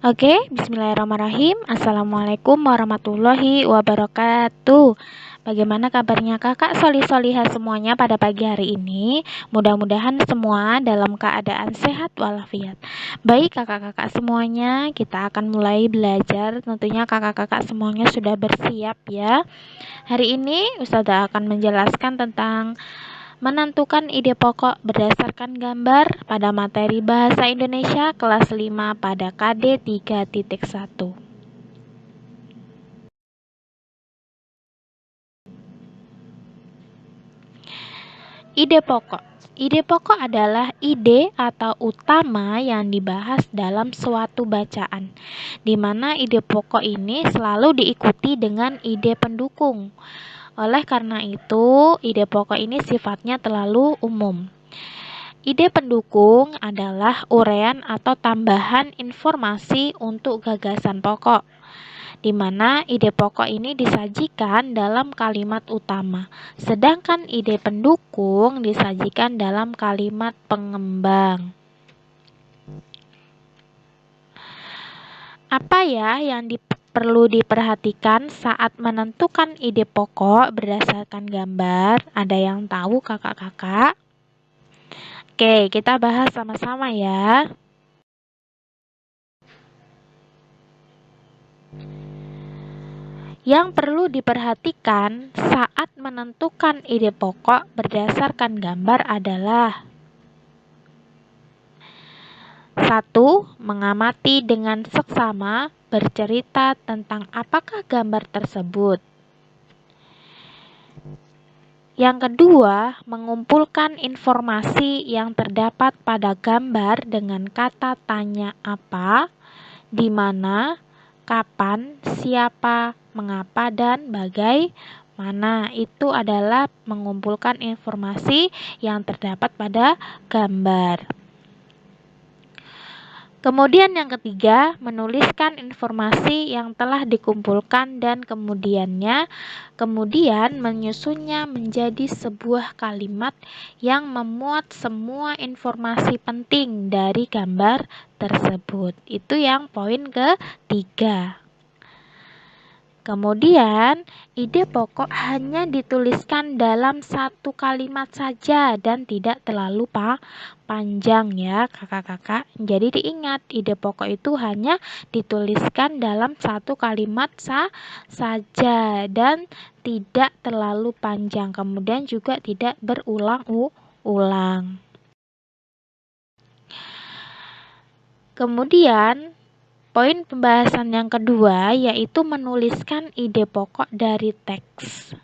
Oke, bismillahirrahmanirrahim. Assalamualaikum warahmatullahi wabarakatuh. Bagaimana kabarnya kakak solih-solihah semuanya pada pagi hari ini? Mudah-mudahan semua dalam keadaan sehat walafiat. Baik kakak-kakak semuanya, kita akan mulai belajar. Tentunya kakak-kakak semuanya sudah bersiap ya. Hari ini Ustazah akan menjelaskan tentang menentukan ide pokok berdasarkan gambar pada materi Bahasa Indonesia kelas 5 pada KD 3.1. Ide pokok. Ide pokok adalah ide atau utama yang dibahas dalam suatu bacaan, di mana ide pokok ini selalu diikuti dengan ide pendukung. Oleh karena itu, ide pokok ini sifatnya terlalu umum. Ide pendukung adalah uraian atau tambahan informasi untuk gagasan pokok, di mana ide pokok ini disajikan dalam kalimat utama, sedangkan ide pendukung disajikan dalam kalimat pengembang. Apa ya yang perlu diperhatikan saat menentukan ide pokok berdasarkan gambar? Ada yang tahu kakak-kakak? Oke, kita bahas sama-sama ya. Yang perlu diperhatikan saat menentukan ide pokok berdasarkan gambar adalah: 1. Mengamati dengan seksama, bercerita tentang apakah gambar tersebut. Yang kedua, mengumpulkan informasi yang terdapat pada gambar dengan kata tanya apa, di mana, kapan, siapa, mengapa, dan bagaimana. Itu adalah mengumpulkan informasi yang terdapat pada gambar. Kemudian yang ketiga, menuliskan informasi yang telah dikumpulkan dan kemudian menyusunnya menjadi sebuah kalimat yang memuat semua informasi penting dari gambar tersebut. Itu yang poin ketiga. Kemudian, ide pokok hanya dituliskan dalam satu kalimat saja dan tidak terlalu panjang ya kakak-kakak. Jadi diingat, ide pokok itu hanya dituliskan dalam satu kalimat saja dan tidak terlalu panjang. Kemudian juga tidak berulang-ulang. Kemudian, poin pembahasan yang kedua yaitu menuliskan ide pokok dari teks.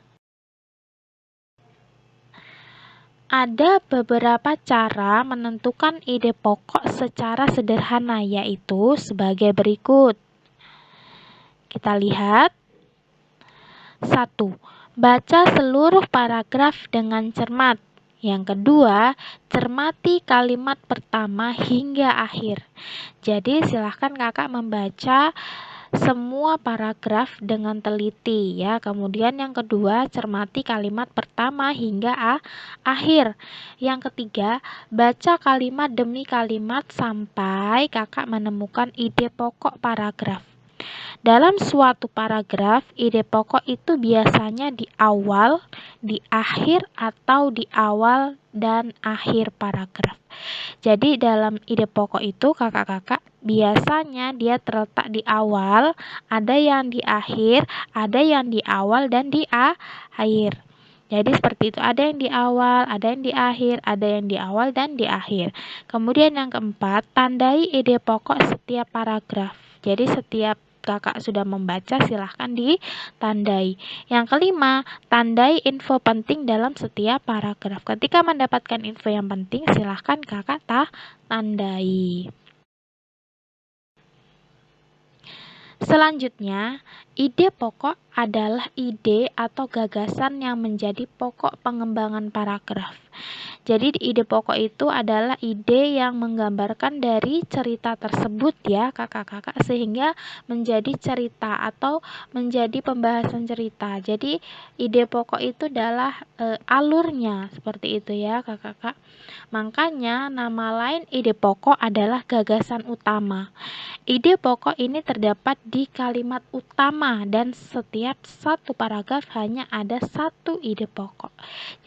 Ada beberapa cara menentukan ide pokok secara sederhana, yaitu sebagai berikut. Kita lihat. 1. Baca seluruh paragraf dengan cermat. Yang kedua, cermati kalimat pertama hingga akhir. Jadi silahkan kakak membaca semua paragraf dengan teliti ya. Kemudian yang kedua, cermati kalimat pertama hingga akhir. Yang ketiga, baca kalimat demi kalimat sampai kakak menemukan ide pokok paragraf. Dalam suatu paragraf, ide pokok itu biasanya di awal, di akhir, atau di awal dan akhir paragraf. Jadi dalam ide pokok itu kakak-kakak biasanya dia terletak di awal, ada yang di akhir, ada yang di awal dan di akhir. Jadi seperti itu, ada yang di awal, ada yang di akhir, ada yang di awal dan di akhir. Kemudian yang keempat, tandai ide pokok setiap paragraf. Jadi setiap kakak sudah membaca silahkan ditandai. Yang kelima, tandai info penting dalam setiap paragraf. Ketika mendapatkan info yang penting silahkan kakak tandai. Selanjutnya, ide pokok adalah ide atau gagasan yang menjadi pokok pengembangan paragraf. Jadi ide pokok itu adalah ide yang menggambarkan dari cerita tersebut ya kakak-kakak, sehingga menjadi cerita atau menjadi pembahasan cerita. Jadi ide pokok itu adalah alurnya seperti itu ya kakak-kakak. Makanya nama lain ide pokok adalah gagasan utama. Ide pokok ini terdapat di kalimat utama dan setiap satu paragraf hanya ada satu ide pokok.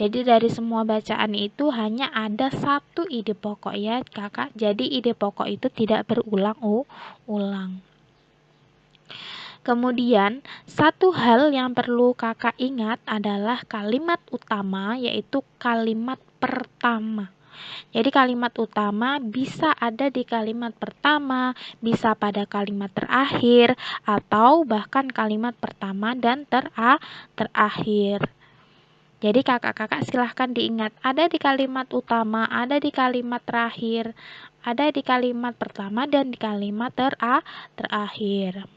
Jadi dari semua bacaan itu hanya ada satu ide pokok ya kakak. Jadi ide pokok itu tidak berulang-ulang. Kemudian satu hal yang perlu kakak ingat adalah kalimat utama, yaitu kalimat pertama. Jadi kalimat utama bisa ada di kalimat pertama, bisa pada kalimat terakhir, atau bahkan kalimat pertama dan terakhir. Jadi kakak-kakak silahkan diingat, ada di kalimat utama, ada di kalimat terakhir, ada di kalimat pertama dan di kalimat terakhir.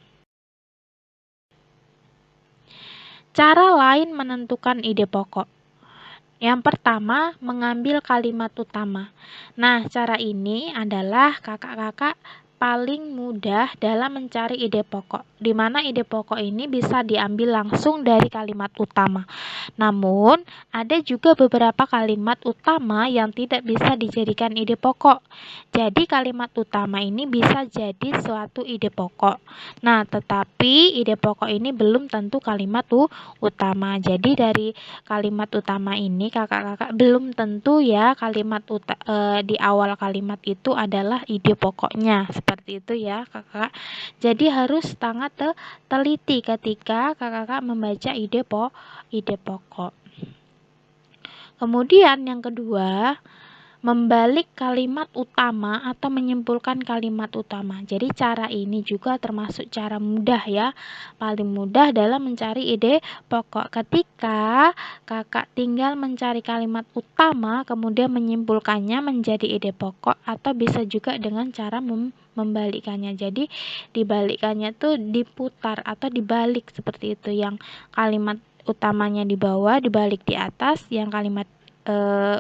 Cara lain menentukan ide pokok. Yang pertama, mengambil kalimat utama. Nah, cara ini adalah kakak-kakak paling mudah dalam mencari ide pokok, di mana ide pokok ini bisa diambil langsung dari kalimat utama. Namun, ada juga beberapa kalimat utama yang tidak bisa dijadikan ide pokok. Jadi, kalimat utama ini bisa jadi suatu ide pokok. Nah, tetapi ide pokok ini belum tentu kalimat utama. Jadi, dari kalimat utama ini kakak-kakak belum tentu ya kalimat di awal kalimat itu adalah ide pokoknya, seperti itu ya kakak. Jadi harus sangat teliti ketika kakak membaca ide pokok. Kemudian yang kedua, membalik kalimat utama atau menyimpulkan kalimat utama. Jadi cara ini juga termasuk cara mudah ya, paling mudah dalam mencari ide pokok. Ketika kakak tinggal mencari kalimat utama kemudian menyimpulkannya menjadi ide pokok, atau bisa juga dengan cara membalikannya. Jadi dibalikannya tuh diputar atau dibalik seperti itu, yang kalimat utamanya di bawah dibalik di atas, yang kalimat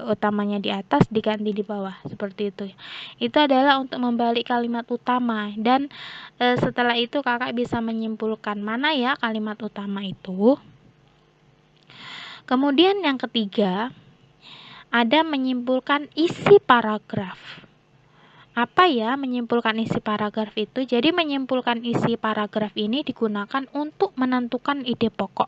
utamanya di atas diganti di bawah, seperti itu. Itu adalah untuk membalik kalimat utama, dan setelah itu kakak bisa menyimpulkan mana ya kalimat utama itu. Kemudian yang ketiga, ada menyimpulkan isi paragraf. Apa ya menyimpulkan isi paragraf itu? Jadi menyimpulkan isi paragraf ini digunakan untuk menentukan ide pokok.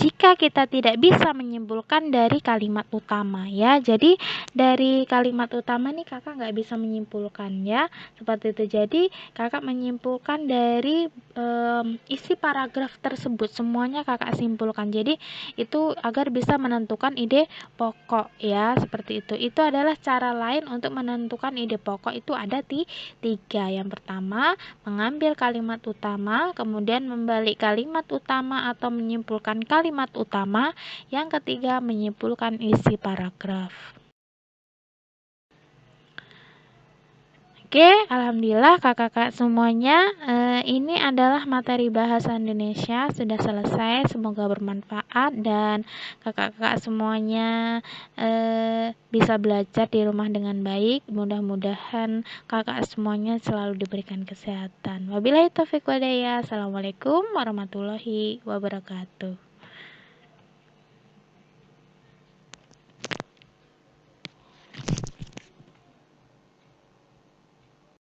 Jika kita tidak bisa menyimpulkan dari kalimat utama ya. Jadi dari kalimat utama nih kakak nggak bisa menyimpulkan ya. Seperti itu. Jadi kakak menyimpulkan dari isi paragraf tersebut. Semuanya kakak simpulkan. Jadi itu agar bisa menentukan ide pokok ya. Seperti itu. Itu adalah cara lain untuk menentukan ide pokok. Itu ada tiga. Yang pertama, mengambil kalimat utama, kemudian membalik kalimat utama atau menyimpulkan kalimat utama. Yang ketiga, menyimpulkan isi paragraf. Oke, alhamdulillah kakak-kakak semuanya, ini adalah materi bahasa Indonesia sudah selesai. Semoga bermanfaat dan kakak-kakak semuanya bisa belajar di rumah dengan baik. Mudah-mudahan kakak semuanya selalu diberikan kesehatan. Wabillahi taufiq walhidayah. Assalamualaikum warahmatullahi wabarakatuh.